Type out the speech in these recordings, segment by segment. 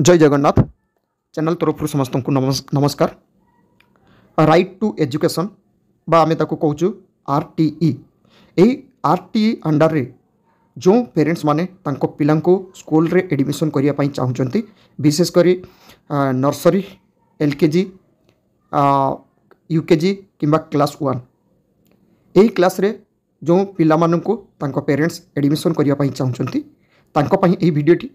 जय जगन्नाथ चैनल तरफ समस्त को नमस्कार। राइट टू एजुकेशन बा आमे ताको कहूँ RTE। यही RTE अंडर रे जो पेरेंट्स माने तांको पिला को स्कूल रे एडमिशन करने चाहते विशेषकर नर्सरी LKG UKG किंबा क्लास 1 यही क्लास रे जो पिला माननको तांको पेरेंट्स एडमिशन करने चाहते तांको पई एही वीडियोटी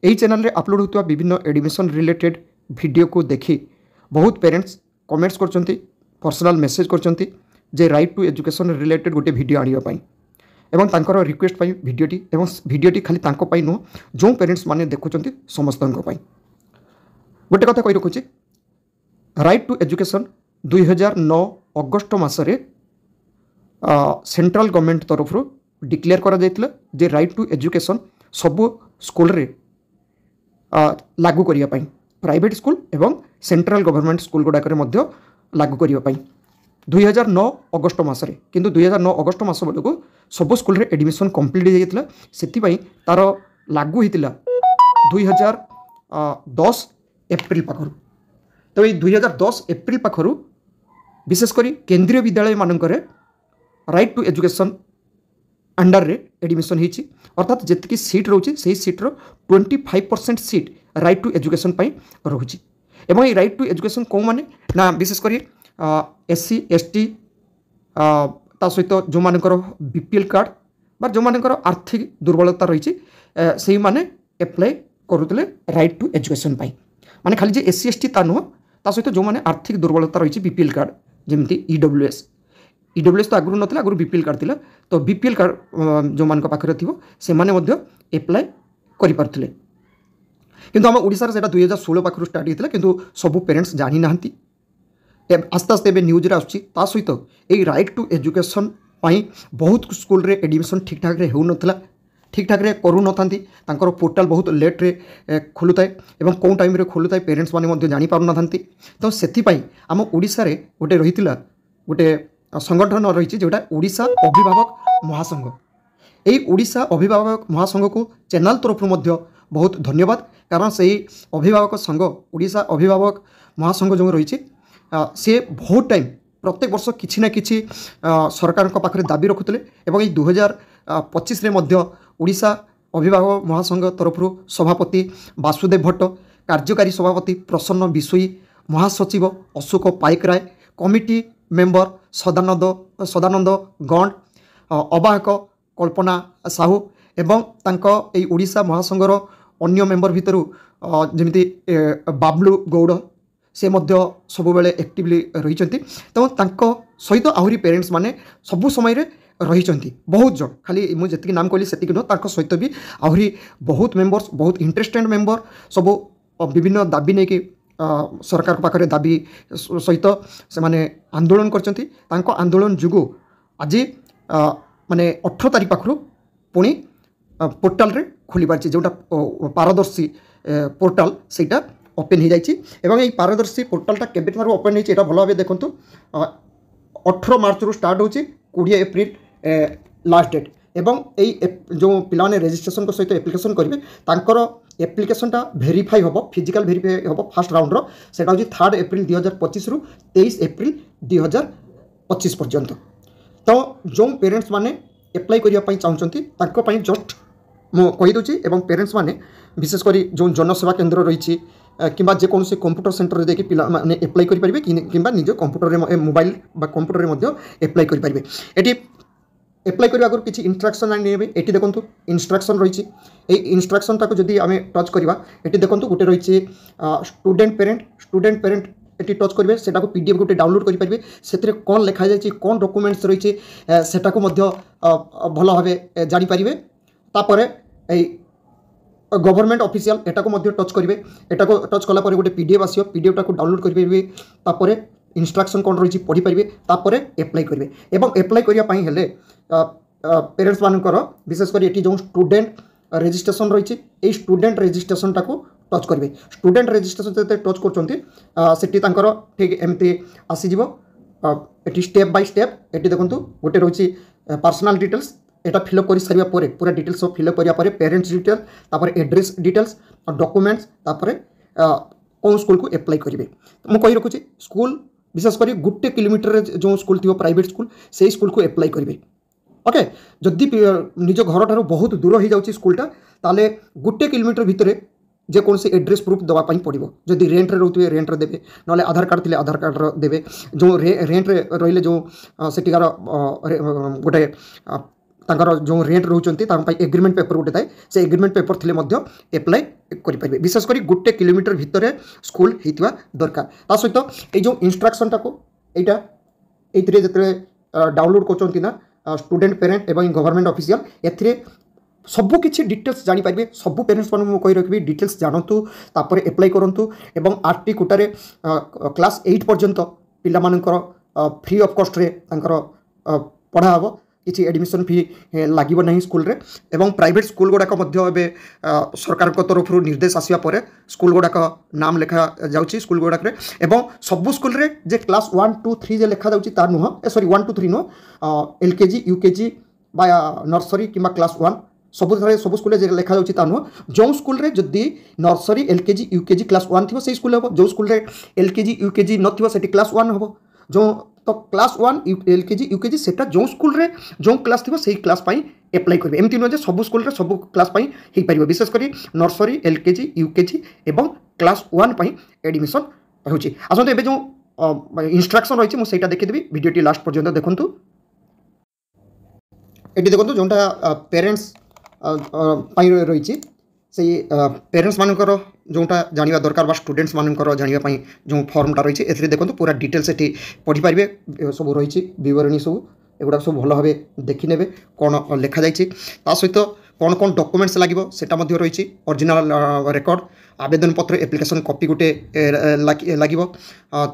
यही चैनल रे अपलोड होता विभिन्न एडमिशन रिलेटेड वीडियो को देखी बहुत पेरेंट्स कमेंट्स करछंती पर्सनल मेसेज करछंती जे राइट टू एजुकेशन रिलेटेड गोटे वीडियो आनिया पई एवं तांकर रिक्वेस्ट पई वीडियोटी खाली तांको पई नो जो पेरेंट्स माने देखुछंती समस्तनको पई गोटे कथा कहि रखुची। राइट टू एजुकेशन 2009 अगस्त मासरे सेंट्रल गवर्नमेंट तरफ डिक्लेयर करा जायतिला जे राइट टू एजुकेशन सबु स्कूल रे लागू करिया पई प्राइवेट स्कूल एवं सेंट्रल गवर्नमेंट स्कूल गुड़ाक लागू करिया पई 2009 अगस्त मासरे किंतु 2009 अगस्त मास बेलू सब स्कूल रे एडमिशन कंप्लीट हो जाइतिला सेति पई तार लागू होइतिला 2010 एप्रिल पाखरु। तो ये 2010 एप्रिल पाखरु विशेषकर केंद्रीय विद्यालय मानकरे राइट टू एजुकेशन अंडर रे एडमिशन होती अर्थात जितकी सीट रोचे से सीट्र 25% सीट राइट टू एजुकेशन रोचे एवं ये राइट टू एजुकेशन कौ माने ना विशेषकर SC ST ता सहित जो मानकर BPL कार्ड बा जो मानकर आर्थिक दुर्बलता रही से माने एप्लाई करुले राइट टू एजुकेशन माने खाली जे SC ST ता नुह ता सहित जो माने आर्थिक दुर्बलता रही BPL कार्ड जमती EWS तो आगु ना आगु BPL कार्ड थिला तो BPL कार्ड जो मान पाखे थी से एप्लाई करें किंतु आम ओडिशा से 2016 पाखु स्टार्ट होता किंतु सबू पेरेंट्स जानी ना आस्ते आस्ते न्यूज आसुच्छी ता सहित यही राइट टू एजुकेशन बहुत स्कूल रे एडमिशन ठीक ठाक रे हो नथला ठीक ठाक रे करू नथांती तांकर पोर्टाल बहुत लेट रे खोलुताए एवं कौन टाइम रे खोलुताए पेरेंट्स माने मध्य जानि पारु नथांती। तो सेति पई आम ओडिशा रे गोटे रहितिला गोटे संगठन रही जोटा ओडिशा अभिभावक महासंघ। यही ओडिशा अभिभावक महासंघ को चैनल तरफ बहुत धन्यवाद कारण से अभिभावक संघ ओडिशा अभिभावक महासंघ जो रही सी बहुत टाइम प्रत्येक वर्ष किसी ना किसी सरकार पाखे दाबी रखुले और ये 2025 रे मध्य ओडिशा अभिभावक महासंघ तरफ सभापति वासुदेव भट्ट कार्यकारी सभापति प्रसन्न बिशोई महासचिव अशोक पाइकराय कमिटी मेंबर सदानंद गंड अबाहक कल्पना साहू एवं तांको एई ओडिशा महासंघर अन्य मेंबर भितरु जमिति बाबलू गौड़ से मध्य सब बेले एक्टिवली रही तो तांको सहित आहुरी पेरेंट्स माने सबु समय रे रही बहुत जन खाली मुझे जी नाम कहली से नुह सहित भी आहुरी बहुत मेंबर्स बहुत इंटरेस्टेड मेंबर सब विभिन्न दाबी नहीं कि सरकार पाखे दाबी सहित से माने आंदोलन करचंती तांको आंदोलन जुगु आज माने 18 तारीख पाखरु पुणी पोर्टाल रे खोली पारछि जोटा पारदर्शी पोर्टाल सेटा ओपन हो जाइछि एवं ये पारदर्शी पोर्टालटा केबे थारु ओपन होइछि एटा भलो भाबे देखंतु 18 मार्च रु स्टार्ट होछि 20 एप्रिल लास्ट डेट एवं जो पिलाने रजिस्ट्रेशन को सहित एप्लिकेशन करेंगे तांकर एप्लिकेशनटा भेरीफाई हम फिजिकल भेरीफाई हम फास्ट राउंड सेटा होछि 3 एप्रिल 2025 रु 23 एप्रिल 2025 पर्यंत। तो जो पेरेंट्स माने एप्लाई करने चाहते तांको पई जस्ट मु कहि दोछि एवं पेरेंट्स माने विशेषकर जो जनसेवा केन्द्र रही किंबा जेकोसी कंप्यूटर सेंटर देखिए पिला माने एप्लाई करि परिबे किंबा निज कंप्यूटर रे मोबाइल बा कंप्यूटर रे मध्य एप्लाई करि परिबे। एटी एप्लाई करने आगे किसी इंस्ट्रक्शन आने ये देखो इंस्ट्रक्शन रही इंस्ट्रक्शन टाक जदि आम टच करवा ये देखो गोटे रही स्टूडेंट पेरेंट ये टच करेंगे से PDF गोटे डाउनलोड करेंगे से कौन लिखा जाए कौन डॉक्यूमेंट्स रही से भल भाव जापर तापर गवर्नमेंट ऑफिशियल एटा को टच करेंगे एटा को टच कला गोटे PDF आसो PDF टाक डाउनलोड करेंगे तापर इंस्ट्रक्शन कौन रही पढ़ी पारे तापर एप्लाई करेंगे एवं एप्लाई करने हेले पेरेंट्स मानकर विशेषकर ये जो स्टूडेंट रजिस्ट्रेशन रही स्टूडेंट रजिस्ट्रेशन टाक टच करेंगे स्टूडेंट रजिस्ट्रेशन जो टच कर ठीक एमती आसीज स्टेप बाय स्टेप ये देखो गोटे रही पर्सनल डिटेल्स एटा फिलअप कर सारिया परे पूरा डिटेल्स सब फिलअप करिया परे पेरेंट्स डिटेल तापर एड्रेस डिटेल्स और डॉक्यूमेंट्स तापर कौन स्कूल को अप्लाई करेंगे मुझे कही रखुच्छी स्कूल विशेषकर गोटे किलोमीटर जो स्कूल थी प्राइवेट स्कूल से स्कूल को अप्लाई करेंगे ओके जदि निज घर ठार बहुत दूर हो जाऊँगी स्कूलटा ताले गोटे किलोमीटर भितर जेकोसी एड्रेस प्रूफ देवाई पड़ो जदि रेंट्रे रोथे रेंट्रे देवे ना आधार कार्ड थे आधार कार्ड देवे जो रेंट्रे रही जो सेठिकार गोटे तांकर जो रेंट रोचंती एग्रीमेंट पेपर गोटे थाए से एग्रीमेंट पेपर थिले मध्य एप्लाई करेंगे विशेषकर गोटे किलोमीटर भितर स्कूल होता दरकार ता सहित ये जो इंस्ट्रक्शन टाको यहाँ ये जिते डाउनलोड कर ना स्टूडेंट पेरेंट एवं गवर्नमेंट ऑफिशियल एथिरे सबू किसी डिटेल्स जानीपारे सबू पेरेंट्स मैं कही रखी डिटेल्स जानतु तापर एप्लाई करूँ एवं आरटी कोटारे क्लास 8 पर्यंत पिला मानकर फ्री ऑफ कॉस्ट रे पढ़ा हम किसी एडमिशन फी लगे ना स्कूल रे एवं प्राइवेट स्कूल गुड़ाक सरकार तरफ निर्देश आसवा पर स्कूल गुड़ाक नाम लिखा जाउची स्कूल गुड़ाक एवं सबू स्कूल रे जे क्लास 1 2 3 जे लिखा जाउची ता नुह सॉरी 1 2 3 नुह एलकेजी यूकेजी बा नर्सरी किंबा क्लास 1 सब स्कूल लिखा जाउची ता नुह जो स्कूल रे जदि नर्सरी एलकेजी यूकेजी क्लास 1 थी से स्कूल हम जो स्कूल रे एलकेजी यूकेजी नथिबो सेठी क्लास 1 हम जो तो क्लास 1 एलकेजी यूकेजी सेटा जो स्कूल रे जो क्लास थी से क्लास एप्लाई करेंगे एमती नुह सब स्कूल रे सब क्लास हो पार विशेषकर नर्सरी एलकेजी यूकेजी एवं क्लास 1 एडमिशन होची आसते एबे जो इंस्ट्रक्शन रही मुझे देखीदेवी वीडियोटी लास्ट पर्यंत देखूँ ये देखो जोटा पेरेंट्स रही से पेरेंट्स मानकर जोटा जाना दरकार बा स्टूडेंट्स मानकर जानापी जो फर्मटा रही है देखो पूरा डिटेल्स ये पढ़ी पारे सब रही बरणी सब एगुड़ा सब भल भाव देखने कौन लिखा जाइए सहित कौन कौन डॉक्यूमेंट्स लगे सेटा रही ओरिजिनल रेकर्ड आवेदन पत्र एप्लिकेशन कॉपी गोटे लगे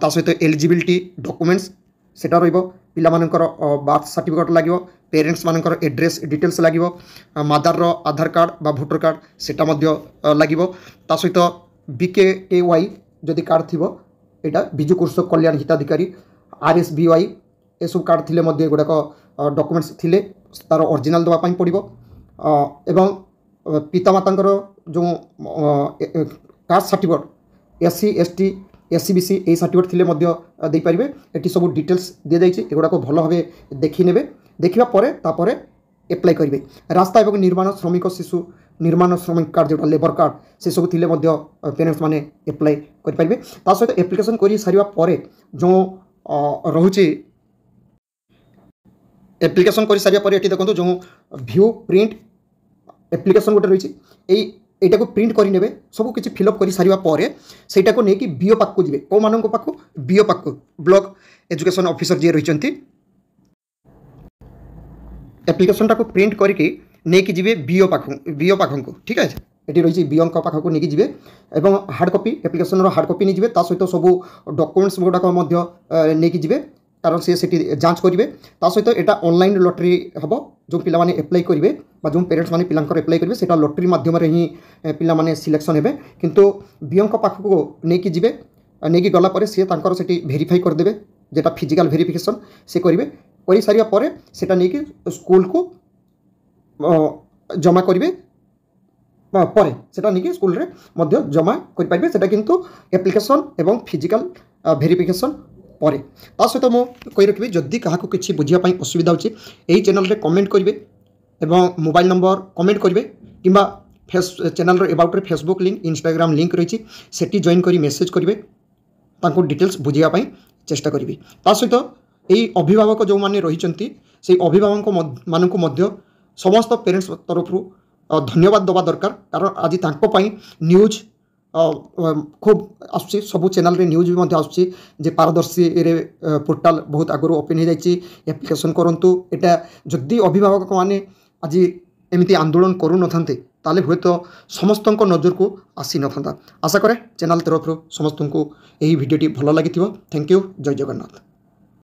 सहित एलिजिबिलिटी डॉक्यूमेंट्स सेटा रहिबो पिला मानकर बर्थ सर्टिफिकेट लगे पेरेंट्स मानकर एड्रेस डिटेल्स लगे मदर रो आधार कार्ड बा भोटर कार्ड सेटा मध्य लगे सहित BKKY जदि कार्ड थिबो एटा बिजु कृषक कल्याण हिताधिकारी RSBY ए सब कार्ड थिले मध्य गुड़ाक डॉक्यूमेंट्स थिले तार ओरिजिनल देवा पड़ो एवं पितामातांकर जो caste certificate SC ST SCBC A certificate थिले मध्य दे पारिबे एटी सब डिटेल्स दि जाइए एगुड़ा भल भाव देखी ने देखा पर एप्लाई करेंगे रास्ता एवं निर्माण श्रमिक शिशु निर्माण श्रमिक कार्ड जो लेबर कार्ड से सब थिले पेरेंट्स माने एप्लाई करेंगे सहित एप्लिकेशन कर सारा पर जो रोचे एप्लिकेशन कर सारा पर देखो जो व्यू प्रिंट एप्लिकेशन गोटे रही एटा को प्रिंट करी नेबे सब किसी फिलअप कर सारा पर सेटा को लेकिन बीओ पाक को जी कौ मान पाक बीओ पाक ब्लॉक एजुकेशन ऑफिसर जी रही एप्लिकेशन टाको प्रिंट करके नेकी जीवे बीओ पाख को ठीक है ये रही बीओ पाख को लेकिन जीवे एवं hard copy application hard copy नहीं जीवे सहित सब डॉक्यूमेंट्स गुड़ाक नहीं जीवे कारण सी जांच करेंगे सहित यहाँ ऑनलाइन लॉटरी हम जो पिला माने एप्लाई करेंगे जो पेरेंट्स माने पिलांकर एप्लाई करेंगे सेटा लॉटरी माध्यम ही पिला माने सिलेक्शन हेबे किंतु बीओ पाख को लेकिन जीवे नहीं गला पर सी से भेरीफाई करदे जेटा फिजिकल भेरिफिकेशन से करेंगे कर सारा पर सेटा नहीं स्कूल को जमा करेंगे पर सेटा नहीं स्कूल रे मध्य जमा कर पारे सेटा किंतु एप्लिकेशन एवं फिजिकल भेरिफिकेशन पर सहित मुझे कही रखी जदि क्या किसी बुझापी असुविधा होची यही चैनल रे कमेंट करेंगे एवं मोबाइल नंबर कमेंट करेंगे कि channel about Facebook link Instagram link रही सेटी जॉइन करी मेसेज करेंगे तांको डिटेल्स बुझापी चेष्टा करी सहित यही अभिभावक जो मैंने रही से अभिभावक मानक मध्य समस्त पेरेंट्स तरफ धन्यवाद दवा दरकार कारण आज तांकोपाई न्यूज खूब आसुची सबू चैनल रे न्यूज भी आसुची जे पारदर्शी रे पोर्टाल बहुत आगु ओपन हो जाइए एप्लिकेशन करंतु एटा जदि अभिभावक माने आज एमती आंदोलन करू न थांते ताले हुए तो समस्त नजर को आसी न था आशा करे चैनल तरफ समस्त को यही वीडियोटी भल लगी थैंक यू जय जगन्नाथ।